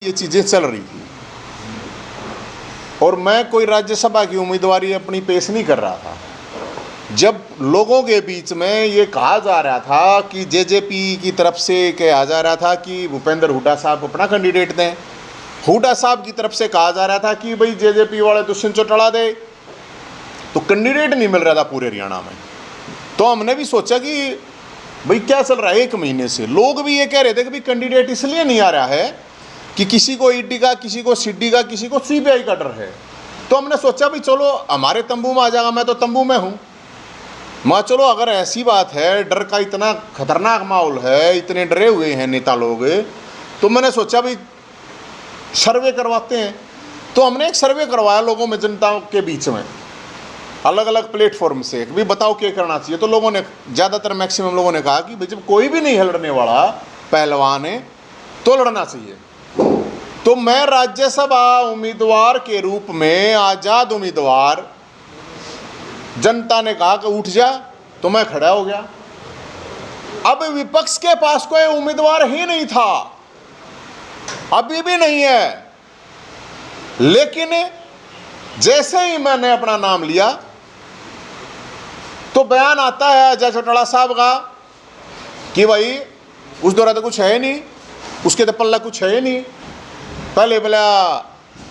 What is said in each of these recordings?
ये चीज़ें चल रही थी और मैं कोई राज्यसभा की उम्मीदवारी अपनी पेश नहीं कर रहा था। जब लोगों के बीच में ये कहा जा रहा था कि जेजेपी की तरफ से कहा जा रहा था कि भूपेंद्र हुड्डा साहब अपना कैंडिडेट दें, हुड्डा साहब की तरफ से कहा जा रहा था कि भाई जेजेपी वाले दुष्यंत चौटाला दे, तो कैंडिडेट नहीं मिल रहा था पूरे हरियाणा में। तो हमने भी सोचा कि भाई क्या चल रहा है, 1 महीने से लोग भी ये कह रहे थे कि भाई कैंडिडेट इसलिए नहीं आ रहा है कि किसी को ईडी का, किसी को सीडी का, किसी को सीबीआई का डर है। तो हमने सोचा भाई चलो हमारे तंबू में आ जाएगा, मैं तो तंबू में हूँ। मैं चलो अगर ऐसी बात है, डर का इतना खतरनाक माहौल है, इतने डरे हुए हैं नेता लोग, तो मैंने सोचा भाई सर्वे करवाते हैं। तो हमने एक सर्वे करवाया लोगों में, जनता के बीच में, अलग अलग प्लेटफॉर्म से भी बताओ क्या करना चाहिए। तो लोगों ने ज़्यादातर मैक्सिमम लोगों ने कहा कि भाई जब कोई भी नहीं है लड़ने वाला पहलवान है तो लड़ना चाहिए। तो मैं राज्यसभा उम्मीदवार के रूप में आज़ाद उम्मीदवार, जनता ने कहा कि उठ जा, तो मैं खड़ा हो गया। अब विपक्ष के पास कोई उम्मीदवार ही नहीं था, अभी भी नहीं है, लेकिन जैसे ही मैंने अपना नाम लिया तो बयान आता है अजय चौटाला साहब का कि भाई उस दौरान तो कुछ है नहीं, उसके तो पल्ला कुछ है नहीं, पहले बोला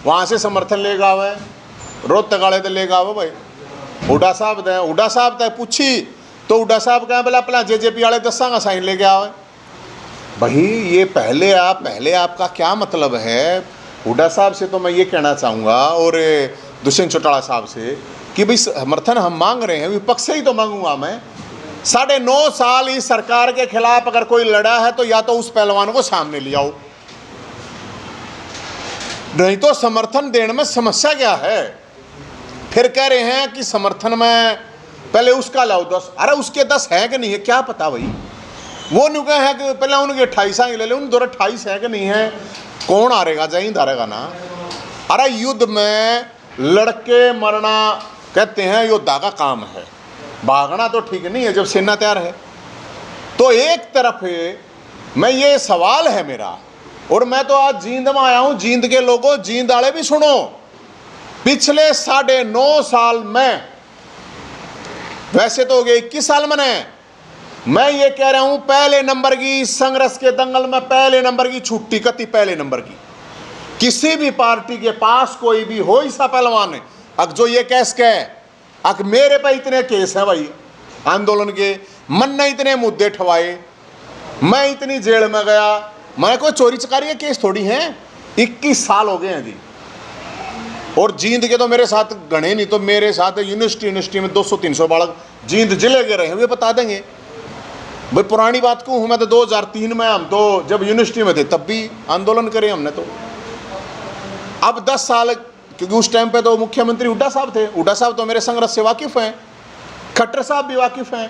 वहाँ से समर्थन लेगा आवे, रोहतक वाले तो लेगा आवे भाई, हुड्डा साहब दें, हुड्डा साहब तक पूछी तो हुड्डा साहब कहें बोला अपना जेजेपी वाले दसांगा साइन लेके आवे। भाई ये पहले आपका क्या मतलब है? हुड्डा साहब से तो मैं ये कहना चाहूँगा और दुष्यंत चौटाला साहब से कि भाई समर्थन हम मांग रहे हैं, विपक्ष से ही तो मांगूंगा मैं। 9.5 साल इस सरकार के खिलाफ अगर कोई लड़ा है तो या तो उस पहलवान को सामने ले आओ, नहीं तो समर्थन देने में समस्या क्या है? फिर कह रहे हैं कि समर्थन में पहले उसका लाओ 10, अरे उसके 10 है कि नहीं है क्या पता भाई? वो नुके है कि पहले उनके 28 ले ले, उन 28 है कि नहीं है, कौन हारेगा? जहींद हारेगा ना। अरे युद्ध में लड़के मरना कहते हैं योद्धा का काम है, भागना तो ठीक नहीं है जब सेना तैयार है। तो एक तरफ मैं ये सवाल है मेरा, और मैं तो आज जींद में आया हूं, जींद के लोगों, जींद वाले भी सुनो, पिछले 9.5 साल में, वैसे तो हो गए 21 साल मैंने, मैं ये कह रहा हूं पहले नंबर की संघर्ष के दंगल में पहले नंबर की छुट्टी कती, पहले नंबर की किसी भी पार्टी के पास कोई भी हो ऐसा पहलवान है अग जो ये कैस कहे अग मेरे पे इतने केस हैं भाई आंदोलन के, मन ने इतने मुद्दे ठवाए, मैं इतनी जेल में गया, मैं कोई चोरी चकारी के केस थोड़ी हैं। 21 साल हो गए हैं जी। और जींद के तो मेरे साथ गणे नहीं, तो मेरे साथ यूनिवर्सिटी में 200-300 बालक जींद जिले के रहे हैं, वे बता देंगे भाई। पुरानी बात को हूँ मैं तो 2003 में, हम तो जब यूनिवर्सिटी में थे तब भी आंदोलन करे हमने। तो अब 10 साल, क्योंकि उस टाइम पे तो मुख्यमंत्री हुड्डा साहब थे, हुड्डा साहब तो मेरे संघर्ष से वाकिफ़ हैं, खट्टर साहब भी वाकिफ़ हैं।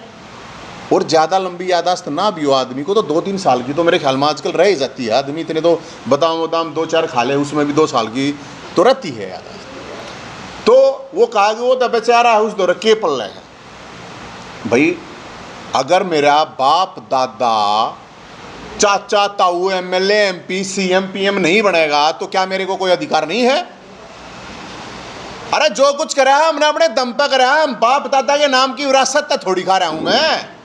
और ज़्यादा लंबी यादाश्त ना भी हो आदमी को तो 2-3 साल की तो मेरे ख्याल में आजकल रह ही जाती है। आदमी इतने तो बादाम 2-4 खा ले, उसमें भी 2 साल की तो रहती है यादाश्त। तो वो कहा कि वो तो बेचारा है उस दौर के पल्ले है भाई। अगर मेरा बाप दादा चाचा ताऊ एमएलए एमपी सीएम पीएम नहीं बनेगा तो क्या मेरे को कोई अधिकार नहीं है? अरे जो कुछ करा है हमने अपने दम पर करा है, बाप दादा के नाम की विरासत तो थोड़ी खा रहा हूं मैं।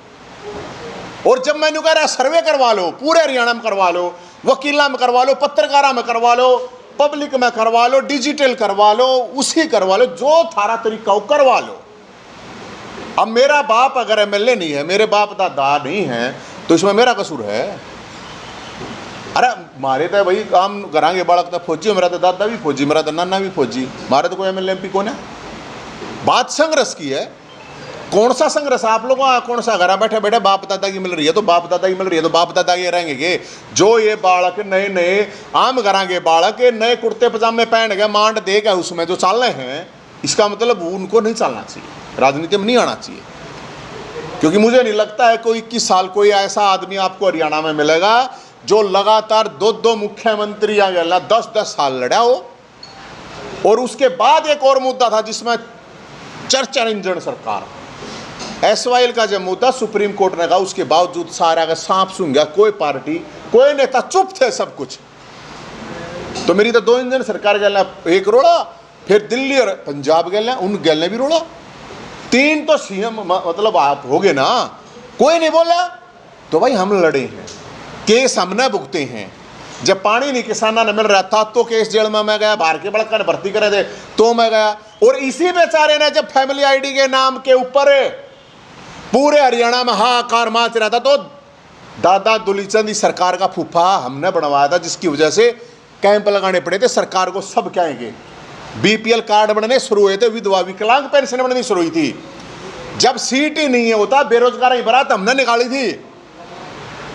और जब मैंने कह रहा सर्वे करवा लो, पूरे हरियाणा में करवा लो, वकीला में करवा लो, पत्रकारा में करवा लो, पब्लिक में करवा लो, डिजिटल करवा लो, उसी करवा लो, जो थारा तरीका हो करवा लो। अब मेरा बाप अगर एमएलए नहीं है, मेरे बाप दादा नहीं है, तो इसमें मेरा कसूर है? अरे मारे तो भाई काम करांगे बालक तो फौजी, मेरा तो दादा भी फौजी, मेरा तो नाना भी फौजी, मारे तो कोई एमएलए एमपी कौन है? बात संघर्ष की है। कौन सा संघर्ष? आप लोगों का कौन सा? घर बैठे बैठे बाप दादा की मिल रही है तो बाप दादा की मिल रही है तो बाप दादा के रहेंगे। जो ये बालक नए आम करांगे बालक नए कुर्ते पजामे पहन के मांड देगा उसमें जो चल रहे हैं, इसका मतलब उनको नहीं चलना चाहिए, राजनीति में नहीं आना चाहिए। क्योंकि मुझे नहीं लगता है कोई 21 साल कोई ऐसा आदमी आपको हरियाणा में मिलेगा जो लगातार 2 मुख्यमंत्री आ गया 10-10 साल लड़ा हो। और उसके बाद एक और मुद्दा था जिसमें चर्चा इंजन सरकार, एसवाईएल का जब मुद्दा सुप्रीम कोर्ट ने कहा, उसके बावजूद सारा का सांप सूंघ गया, कोई पार्टी कोई नेता चुप थे, सब कुछ तो मेरी तो 2 इंजन सरकार गल एक रोड़ा, फिर दिल्ली और पंजाब गल उन गल भी रोड़ा, 3 तो सीएम मतलब आप हो गए ना, कोई नहीं बोला। तो भाई हम लड़े हैं, केस हमने भुगते हैं। जब पानी नहीं किसाना ने मिल रहा था तो केस जेल में मैं गया, बाहर के बड़का ने भर्ती करे थे तो मैं गया। और इसी बेचारे ने जब फैमिली आईडी के नाम के ऊपर पूरे हरियाणा में हाहाकार मच रहा था, तो दादा दुलीचंद की सरकार का फूफा हमने बनवाया था, जिसकी वजह से कैंप लगाने पड़े थे। सरकार को सब कहेंगे, बीपीएल कार्ड बनने शुरू हुए थे, विधवा विकलांग पेंशन बननी शुरू हुई थी। जब सीट ही नहीं होता, बेरोजगार ही बरात हमने निकाली थी।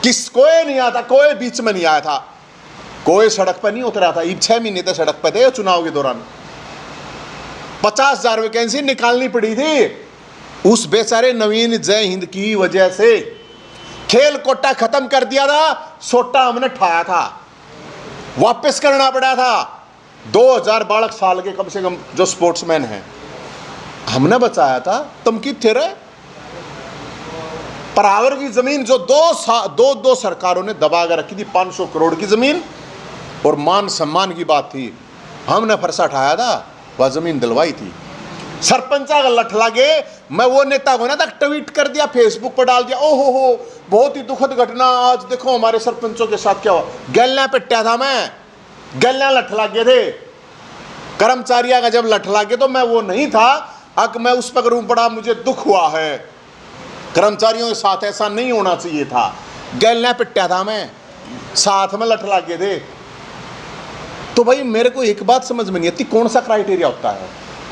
कोई नहीं आता, कोई बीच में नहीं आया था, कोई सड़क पर नहीं उतरा था। 6 महीने तक सड़क पर थे चुनाव के दौरान। 50,000 वैकेंसी निकालनी पड़ी थी उस बेचारे नवीन जय हिंद की वजह से। खेल कोटा खत्म कर दिया था, सोटा हमने ठाया था, वापस करना पड़ा था। 2000 बालक साल के कम से कम जो स्पोर्ट्समैन हैं हमने बचाया था। तुम की थे रहे परावर की जमीन जो दो सरकारों ने दबा कर रखी थी, 500 करोड़ की जमीन, और मान सम्मान की बात थी, हमने फरसा ठाया था, वह जमीन दिलवाई थी। सरपंचा का लठ लागे, मैं वो नेता को ना तक ट्वीट कर दिया, फेसबुक पर डाल दिया, ओहो हो बहुत ही दुखद घटना, आज देखो हमारे सरपंचों के साथ क्या हुआ। गैल्या पिट्टा था मैं, गैल्या लठ लागे थे कर्मचारियों का, जब लठ लागे तो मैं वो नहीं था। अब मैं उस पर रू पड़ा, मुझे दुख हुआ है, कर्मचारियों के साथ ऐसा नहीं होना चाहिए था। गैल्या पिट्टा था मैं, साथ में लठ लागे थे। तो भाई मेरे को एक बात समझ में नहीं आती, कौन सा क्राइटेरिया होता है?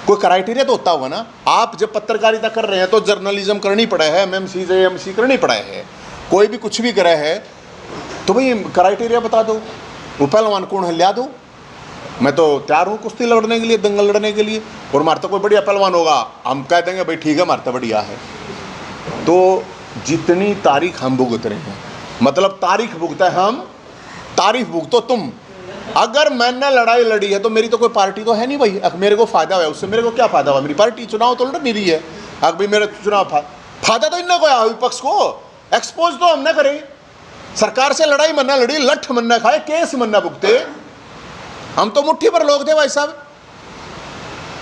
कोई क्राइटेरिया तो होता होगा ना। आप जब पत्रकारिता कर रहे हैं तो जर्नलिज्म करनी पड़ा है, एमएमसी जेएमसी करनी पड़ा है, कोई भी कुछ भी करे है तो भाई क्राइटेरिया बता दो, वो पहलवान कौन है लिया दो। मैं तो तैयार हूँ कुश्ती लड़ने के लिए, दंगल लड़ने के लिए, और मारता कोई बढ़िया पहलवान होगा हम कह देंगे भाई ठीक है मारता बढ़िया है। तो जितनी तारीख हम भुगत रहे हैं, मतलब तारीख भुगता है हम, तारीफ भुगतो तुम। अगर मैंने लड़ाई लड़ी है तो मेरी तो कोई पार्टी तो है नहीं भाई, अगर मेरे को फायदा हुआ उससे मेरे को क्या फायदा हुआ? मेरी पार्टी चुनाव तो लड़ नहीं रही है, अगर भाई मेरा चुनाव फायदा तो इन्हें कोई विपक्ष को एक्सपोज तो हमने करे। सरकार से लड़ाई मन्ना लड़ी, लठ मन्ना खाए, केस मन्ना भुगते, हम तो मुट्ठी पर लोग थे भाई साहब।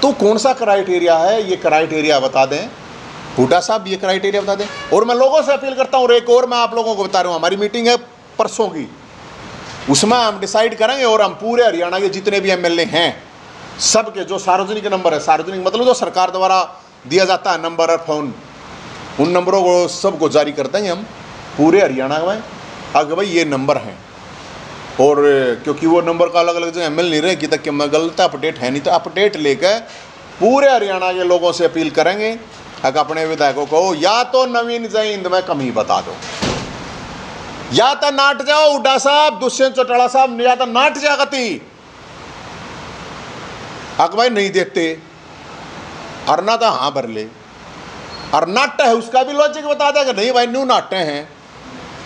तो कौन सा क्राइटेरिया है, ये क्राइटेरिया बता दें हुड्डा साहब, ये क्राइटेरिया बता दें। और मैं लोगों से अपील करता हूँ, एक और मैं आप लोगों को बता रहा हूँ, हमारी मीटिंग है परसों की, उसमें हम डिसाइड करेंगे और हम पूरे हरियाणा के जितने भी एमएलए हैं सबके जो सार्वजनिक नंबर है, सार्वजनिक मतलब जो सरकार द्वारा दिया जाता है नंबर और फ़ोन, उन नंबरों को सबको जारी कर देंगे हम पूरे हरियाणा में। अगर भाई ये नंबर हैं, और क्योंकि वो नंबर का अलग अलग जगह मिल नहीं रहे कि तक कि मैं गलत अपडेट है नहीं, तो अपडेट लेकर पूरे हरियाणा के लोगों से अपील करेंगे। अगर अपने विधायकों को या तो नवीन जय हिंद में कमी बता दो, या तो नाट जाओ हुड्डा साहब, दुष्यंत चौटाला साहब, या तो नाट जागती। अगर भाई नहीं देते अरना तो हाँ भर ले, और नाट्य है उसका भी लॉजिक बता देगा, नहीं भाई न्यू नाट्य हैं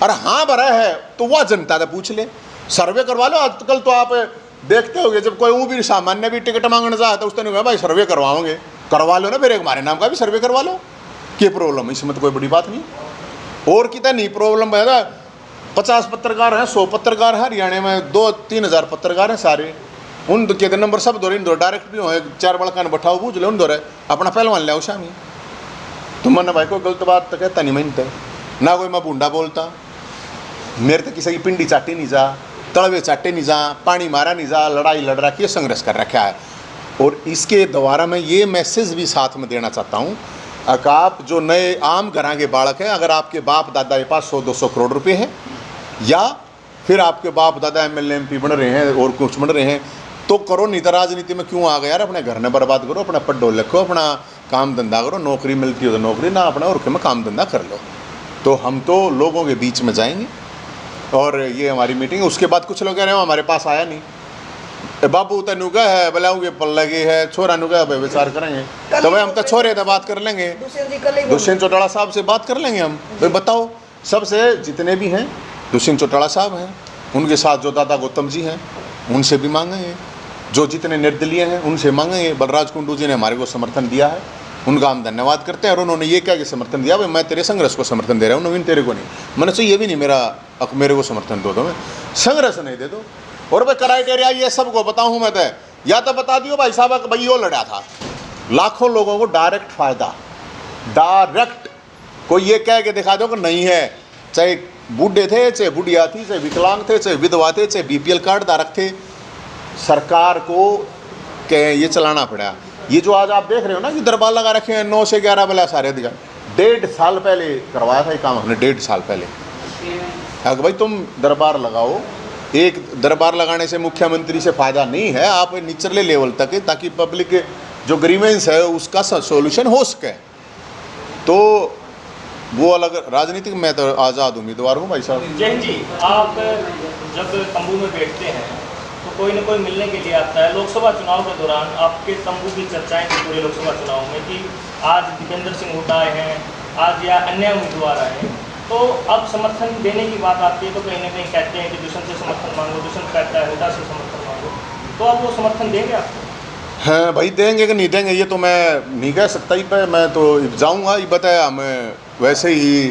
और हाँ भरा है, तो वह जनता से पूछ ले, सर्वे करवा लो। आजकल तो आप देखते होगे जब कोई वो भी सामान्य भी टिकट मांगने जाए तो उसने कहा भाई सर्वे करवाओगे, करवा लो ना, फिर हमारे नाम का भी सर्वे करवा लो, क्या प्रॉब्लम है इसमें? तो कोई बड़ी बात नहीं। और कितना नहीं प्रॉब्लम है, 50 पत्रकार हैं, 100 पत्रकार हैं हरियाणा में, 2-3 हज़ार पत्रकार हैं सारे, उन के नंबर सब दो डायरेक्ट भी हो, 4 बड़का ने बैठाओ बूझ लो, उन दो अपना पहलवान ले आओ शामी। तुम ना भाई कोई गलत बात तो कहता नहीं मैं ना, कोई मैं बूंडा बोलता, मेरे तो किसी की पिंडी चाटी नहीं जा, तड़वे चाटे नहीं जा, पानी मारा नहीं जा, लड़ाई लड़ रखी है, संघर्ष कर रखा है। और इसके द्वारा मैं ये मैसेज भी साथ में देना चाहता हूँ, अगर आप जो नए आम घरां के बालक हैं, अगर आपके बाप दादा के पास 100-200 करोड़ रुपए हैं, या फिर आपके बाप दादा एमएलए एमपी बन रहे हैं और कुछ बन रहे हैं, तो करो, नहीं तो राजनीति में क्यों आ गया यार? अपने घर ने बर्बाद करो, अपना पढ़ो लिखो, अपना काम धंधा करो, नौकरी मिलती हो तो नौकरी, ना अपना और में काम धंधा कर लो। तो हम तो लोगों के बीच में जाएंगे, और ये हमारी मीटिंग है। उसके बाद कुछ लोग कह रहे हो हमारे पास आया नहीं, बाबू तेनू क्या है बुलाओगे, पल लगे है छोरा नु क्या विचार करेंगे, तो भाई हम तो छोरे तो बात कर लेंगे, दुष्यंत चौटाला साहब से बात कर लेंगे हम, भाई बताओ सबसे जितने भी हैं, दुष्यंत चौटाला साहब हैं, उनके साथ जो दादा गौतम जी हैं उनसे भी मांगेंगे, जो जितने निर्दलीय हैं उनसे मांगेंगे। बलराज कुंडू जी ने हमारे को समर्थन दिया है, उनका हम धन्यवाद करते हैं, और उन्होंने ये क्या कि समर्थन दिया, भाई मैं तेरे संघर्ष को समर्थन दे रहा हूँ, नवीन तेरे को नहीं। मैंने चाहिए भी नहीं मेरे को समर्थन दो, मैं संघर्ष नहीं दे दो, और भाई क्राइटेरिया ये सबको बताऊँ मैं तो, या तो बता दियो भाई साहब कि भाई वो लड़ा था, लाखों लोगों को डायरेक्ट फायदा, डायरेक्ट। कोई ये कह के दिखा दो कि नहीं है, चाहे बूढ़े थे, चाहे बुढ़िया थी, चाहे विकलांग थे, चाहे विधवा थे, चाहे बीपीएल कार्ड धारक थे, सरकार को कह ये चलाना पड़ा। ये जो आज आप देख रहे हो ना कि दरबार लगा रखे हैं 9 से 11 वाला सारे अधिकार, 1.5 साल पहले करवाया था ये काम हमने, 1.5 साल पहले। अगर भाई तुम दरबार लगाओ, एक दरबार लगाने से मुख्यमंत्री से फ़ायदा नहीं है, आप निचले लेवल तक है, ताकि पब्लिक के जो ग्रीवेंस है उसका सोल्यूशन हो सके। तो वो अलग राजनीतिक, मैं तो आज़ाद उम्मीदवार हूँ भाई साहब। जैन जी, आप जब तंबू में बैठते हैं तो कोई ना कोई मिलने के लिए आता है। लोकसभा चुनाव के दौरान आपके तंबू की चर्चाएं थी पूरे लोकसभा चुनाव में कि आज दीपेंद्र सिंह हुड्डा आए हैं, आज या अन्य उम्मीदवार आए हैं, तो अब समर्थन देने की बात आती है तो कहीं ना कहीं कहते हैं कि दुष्यंत से समर्थन मांगो, दुष्यंत कहता है हुड्डा से समर्थन मांगो, तो आप वो समर्थन देंगे आपको? हाँ भाई, देंगे कि नहीं देंगे ये तो मैं नहीं कह सकता ही पे, मैं तो जाऊँगा ये बताया, हमें वैसे ही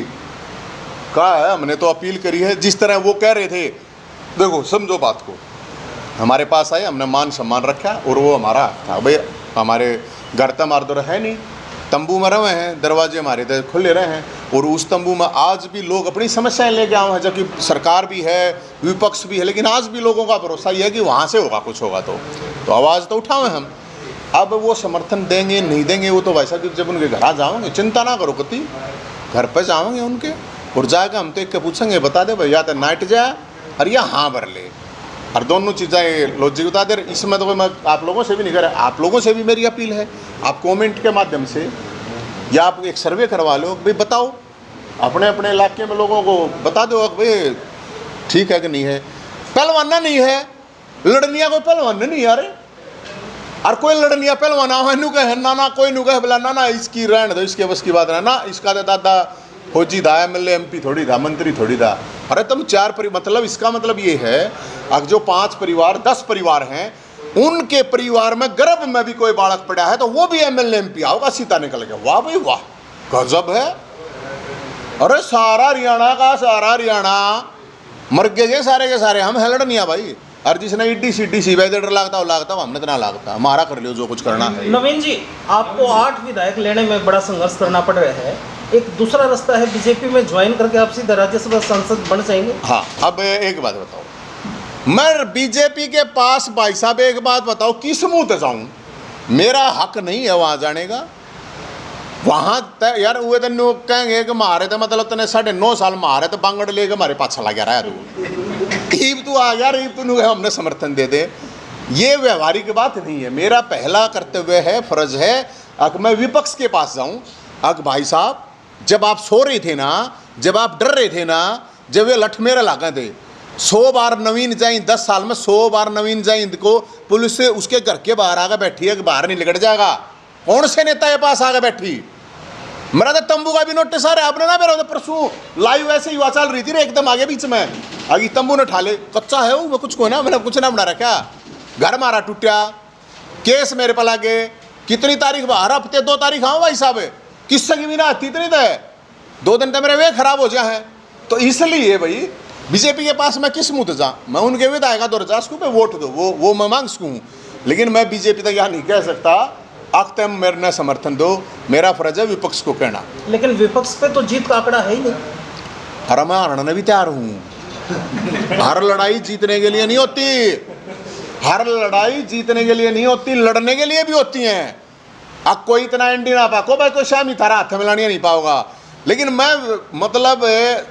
कहा है, हमने तो अपील करी है जिस तरह वो कह रहे थे। देखो समझो बात को, हमारे पास आए, हमने मान सम्मान रखा और वो हमारा था। भाई हमारे घर तो हमारे दौर है नहीं, तंबू में रहे हैं, दरवाजे हमारे तो खुले रहे हैं, और उस तंबू में आज भी लोग अपनी समस्याएं लेके आए हैं, जबकि सरकार भी है, विपक्ष भी है, लेकिन आज भी लोगों का भरोसा ये है कि वहाँ से होगा कुछ होगा तो आवाज़ तो उठाएं हम। अब वो समर्थन देंगे नहीं देंगे वो तो वैसा कि जब उनके घर जाओगे, चिंता ना करो, कति घर पर जाओगे उनके और जाकर हम तो एक के पूछेंगे, बता दे भैया तो नाइट जाए और या हाँ भर ले, और दोनों चीज़ें लॉजिक बता दे। इसमें तो मैं आप लोगों से भी नहीं कर रहा, आप लोगों से भी मेरी अपील है, आप कमेंट के माध्यम से या आप एक सर्वे करवा लो, भाई बताओ अपने अपने इलाके में लोगों को बता दो कि भाई ठीक है कि नहीं है। पहलवाना नहीं है, लड़निया कोई पहलवान नहीं यार, और कोई लड़निया पहलवाना है नु कहे ना कोई नु कहे बोला ना इसकी रहन दो, इसके बस की बात ना, इसका तो दादा फौजी था, एमएलए एमपी थोड़ी था, मंत्री थोड़ी था। अरे तुम 4 मतलब इसका मतलब ये है अगर जो 5 परिवार 10 परिवार हैं, उनके परिवार में गर्भ में भी कोई बालक पड़ा है तो वो भी एमएलए एमपी होगा, सीता निकल गया, वाह भाई वाह, गजब है। अरे सारा हरियाणा मर गए सारे के सारे, हम है लड़निया भाई, और जिसने ईडी सीडी वेदर लागता हो हमने तो ना लागता, हमारा कर लियो जो कुछ करना है। नवीन जी, आपको 8 विधायक लेने में बड़ा संघर्ष करना पड़ रहा है, एक दूसरा रास्ता है बीजेपी में ज्वाइन करके आप सीधा राज्यसभा सांसद बन जाएंगे। हाँ, अब एक बात बताओ, मैं बीजेपी के पास भाई साहब एक बात बताओ, किस मुंह से जाऊं? मेरा हक नहीं है वहां जाने का। वहां यार वो तो कहेंगे कि मारे तो मतलब तने 9.5 साल मारे तो बांगड़ लेके हमारे पाछा लग रहा है तू आ गया रे, तू हमने समर्थन दे दे, ये व्यवहारिक बात नहीं है। मेरा पहला कर्तव्य है, फर्ज है, अगर मैं विपक्ष के पास जाऊं, अगर भाई साहब जब आप सो रहे थे ना, जब आप डर रहे थे ना, जब ये लठ मेरे लागे थे, 100 बार नवीन जैन 10 साल में 100 बार नवीन जैन को पुलिस से उसके घर के बाहर आगे बैठी है कि बाहर नहीं निकल जाएगा। कौन से नेता के पास आगे बैठी? मेरा तो तंबू का भी नोटिस आ रहा है, आपने ना मेरा परसों लाइव ऐसे ही चल रही थी रे, एकदम आगे बीच में आगे तंबू ने ठाले, कच्चा है वो, मैं कुछ को ना, मैंने कुछ ना बना रखा, घर मारा टूटा, केस मेरे पर लागे, कितनी तारीख बाहर, हफ्ते 2 तारीख हाँ भाई साहब, किससे की भी ना आती इतनी तो है, 2 दिन तो मेरे वे खराब हो जाए हैं। तो इसलिए भाई बीजेपी के पास मैं किस मुँह से जाऊँ? मैं उनके विधायक 2050 को पे वोट दो, वो मैं मांग सकूँ, लेकिन मैं बीजेपी तक यह नहीं कह सकता अक्तम मेरे न समर्थन दो, मेरा फर्ज है विपक्ष को कहना। लेकिन विपक्ष पे तो जीत का आंकड़ा है ही नहीं। अरे मैं हारने भी तैयार हूँ, हर लड़ाई जीतने के लिए नहीं होती, हर लड़ाई जीतने के लिए नहीं होती, लड़ने के लिए भी होती हैं। अब कोई इतना एंडी ना पाको भाई, कोई शामी थारा हाथ में लानी नहीं पाओगा, लेकिन मैं मतलब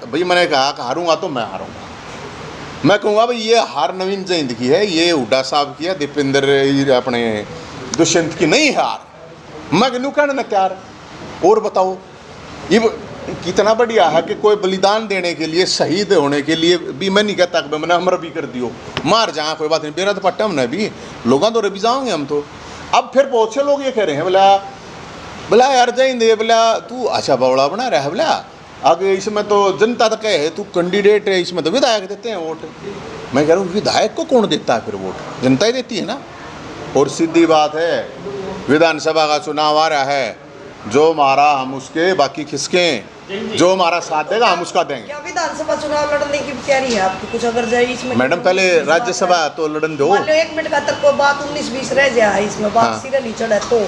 भाई मैंने कहा कि हारूंगा तो मैं हारूंगा, मैं कहूँगा भाई ये हार नवीन जैन की है, ये हुड्डा साहब की है, दीपेंद्र अपने दुष्यंत की नहीं हार, मैं कहूँ कहने तैयार। और बताओ ये कितना बढ़िया है कि कोई बलिदान देने के लिए, शहीद होने के लिए भी, मैं नहीं कहता कि मैंने हमर भी कर दियो, मार जहाँ कोई बात नहीं, मेरा तो पट्टा हमने भी लोगों तो भी जाओगे हम तो। अब फिर बहुत से लोग ये कह रहे हैं बोला यार जैन दे, बोला तू अच्छा बवड़ा बना रहा है, बोला आगे इसमें तो जनता तक है, तू कैंडिडेट है, इसमें तो विधायक देते हैं वोट। मैं कह रहा हूँ विधायक को कौन देता है फिर वोट? जनता ही देती है ना। और सीधी बात है, विधानसभा का चुनाव आ रहा है, जो मारा हम उसके, बाकी किसके, जो हमारा साथ देगा हम उसका देंगे। क्या विधानसभा चुनाव लड़ने की तैयारी है आपकी कुछ अगर जाए इसमें? मैडम पहले राज्यसभा तो लड़न दो। मान लो 1 मिनट का तक कोई बात 19-20 रह जाए इसमें बात हाँ। सीधे नहीं चढ़े तो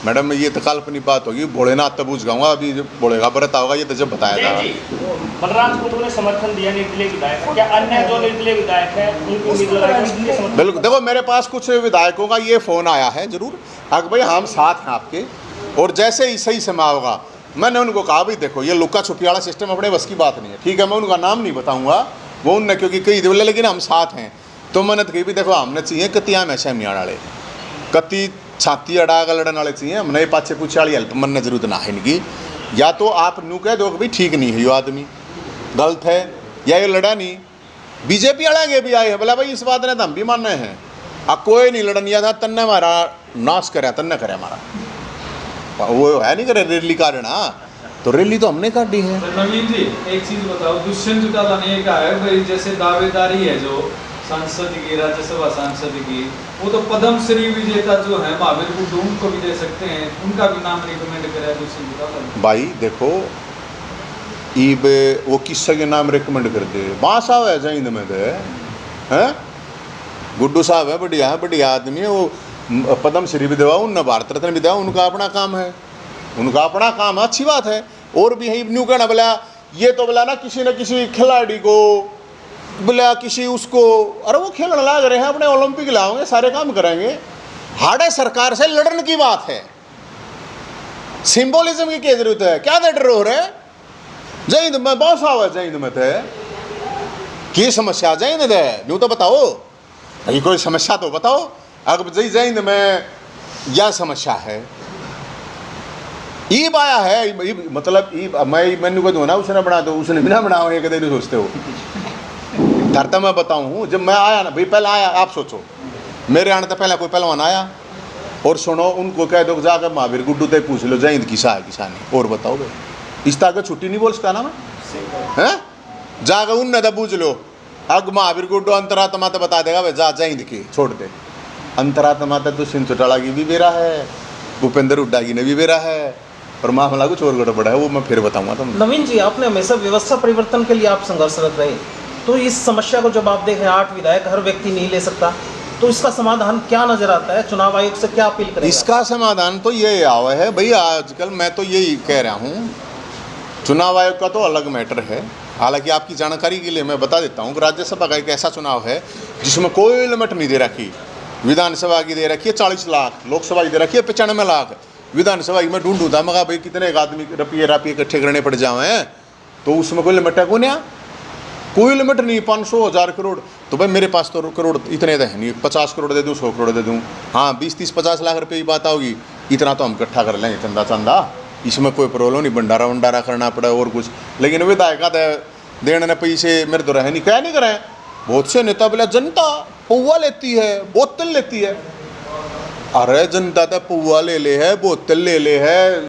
मैडम ये तो काल्पनिक बात होगी, भोलेनाथ तो पूछ गाऊंगा, अभी जब भोलेगा बरता होगा ये तो जब बताया जैन जाएगा। जी, बलराज कुंडू ने समर्थन दिया निर्दलीय विधायक, क्या अन्य जो निर्दलीय विधायक है उनकी उम्मीदवार है उनके लिए समर्थन? बिल्कुल, देखो मेरे पास कुछ विधायकों का ये फ़ोन आया है जरूर, अगर भाई हम साथ हैं आपके, और जैसे ही सही समय होगा मैंने उनको कहा भाई देखो ये लुक्का छुपी वाला सिस्टम अपने बस की बात नहीं है, ठीक है, मैं उनका नाम नहीं बताऊंगा, वो उनने क्योंकि कई बोले लेकिन हम साथ हैं, तो मैंने तो कही भी देखो हमने चाहिए कतिया में शमियाड़ वाले, कति छाती अड़ा का लड़न वाले चाहिए, हमने पाछे पूछे वाली हेल्प मनने जरूरत ना है इनकी। या तो आप नू कह दो कि भाई ठीक नहीं है ये आदमी गलत है, या ये लड़ा नहीं, बीजेपी वाले भी आए हैं बोला भाई इस बात ने तो हम भी मानने हैं, अब कोई नहीं लड़न दिया था तन्ने हमारा नाश करे, तन्ने करे हमारा, वो है नहीं करे रैली काटना, तो रैली तो हमने काटी है। नवीन जी एक चीज बताओ, दुष्यंत चौटाला ने ये कहा है भाई जैसे दावेदारी है जो सांसद की, राज्यसभा सांसद की, वो तो पद्म श्री विजेता जो है महावीर गुड्डू उनको भी दे सकते हैं, उनका भी नाम रिकमेंड करे दुष्यंत चौटाला। भाई देखो ईब वो किस्से के नाम रिकमेंड कर दे, माँ साहब है जैन में दे हैं, गुड्डू साहब है बढ़िया आदमी है, वो पद्म श्री भी देवा, उन भारत रत्न भी देवा, उनका अपना काम है, उनका अपना काम है, अच्छी बात है। और भी है न्यू कहना बोला ये तो बोला ना किसी न किसी खिलाड़ी को बोला किसी उसको, अरे वो खेलने लग रहे हैं अपने ओलंपिक लाओगे सारे काम करेंगे, हाड़े सरकार से लड़ने की बात है, सिंबोलिज्म की क्या जरूरत है, क्या डर हो रहे जय हिंद में बहुत साव है, जय हिंद में थे की समस्या जय हिंद है न्यू तो बताओ भाई, कोई समस्या तो बताओ, अगर जय हिंद में यह समस्या है, ईब आया है ईब, मतलब ईब मैं मैंने को दो ना उसने बना दो, उसने बिना बनाओ ये कदे नहीं सोचते हो, धरता मैं बताऊँ जब मैं आया ना भाई, पहले आया आप सोचो मेरे आने तो पहले कोई पहलवान आया, और सुनो उनको कह दो जाकर महावीर गुड्डू तक पूछ लो जय हिंद किसा है किसा नहीं, और बताओ भाई इस तरह का छुट्टी नहीं बोल सकता ना मैं, हैं जाकर उनने तो पूछ लो, अग महावीर गुड्डू अंतरात्मा तो बता देगा भाई जा जय हिंद की छोड़ दे, अंतरात्मा तो दुष्यंत चौटाला की भी बेरा है, भूपेंद्र हुड्डा की ने भी बेरा है, और मामला कुछ और गड़बड़ है वो मैं फिर बताऊंगा तुम। नवीन जी आपने हमेशा व्यवस्था परिवर्तन के लिए आप संघर्षरत रहे, तो इस समस्या को जब आप देखें 8 विधायक हर व्यक्ति नहीं ले सकता, तो इसका समाधान क्या नजर आता है, चुनाव आयोग से क्या अपील करेंगे? इसका समाधान तो ये आवा है भाई, आजकल मैं तो यही कह रहा हूँ, चुनाव आयोग का तो अलग मैटर है, हालांकि आपकी जानकारी के लिए मैं बता देता हूँ कि राज्यसभा का एक ऐसा चुनाव है जिसमें कोई लिमिट नहीं दे रखी, विधानसभा की दे रखी है 40 लाख, लोकसभा की दे रखी है 95 लाख, विधानसभा की मैं ढूंढूंगा मगा भाई कितने एक आदमी रुपये इकट्ठे करने पड़ जाए, तो उसमें कोई लिमिट है कौन है, कोई लिमिट नहीं, 500,000 करोड़, तो भाई मेरे पास तो करोड़ इतने तो है नहीं, 50 करोड़ दे दूँ 100 करोड़ दे दूँ, हाँ 20-30-50 लाख रुपये की बात होगी, इतना तो हम इकट्ठा कर लेंगे चंदा, इसमें कोई प्रॉब्लम नहीं, भंडारा करना पड़ा और कुछ, लेकिन विधायक देने ने पैसे मेरे तो रहे नहीं, क्या नहीं करें, बहुत से नेता बोला जनता पौवा लेती है बोतल लेती है, अरे जनता तो पौवा ले ले है बोतल ले ले है।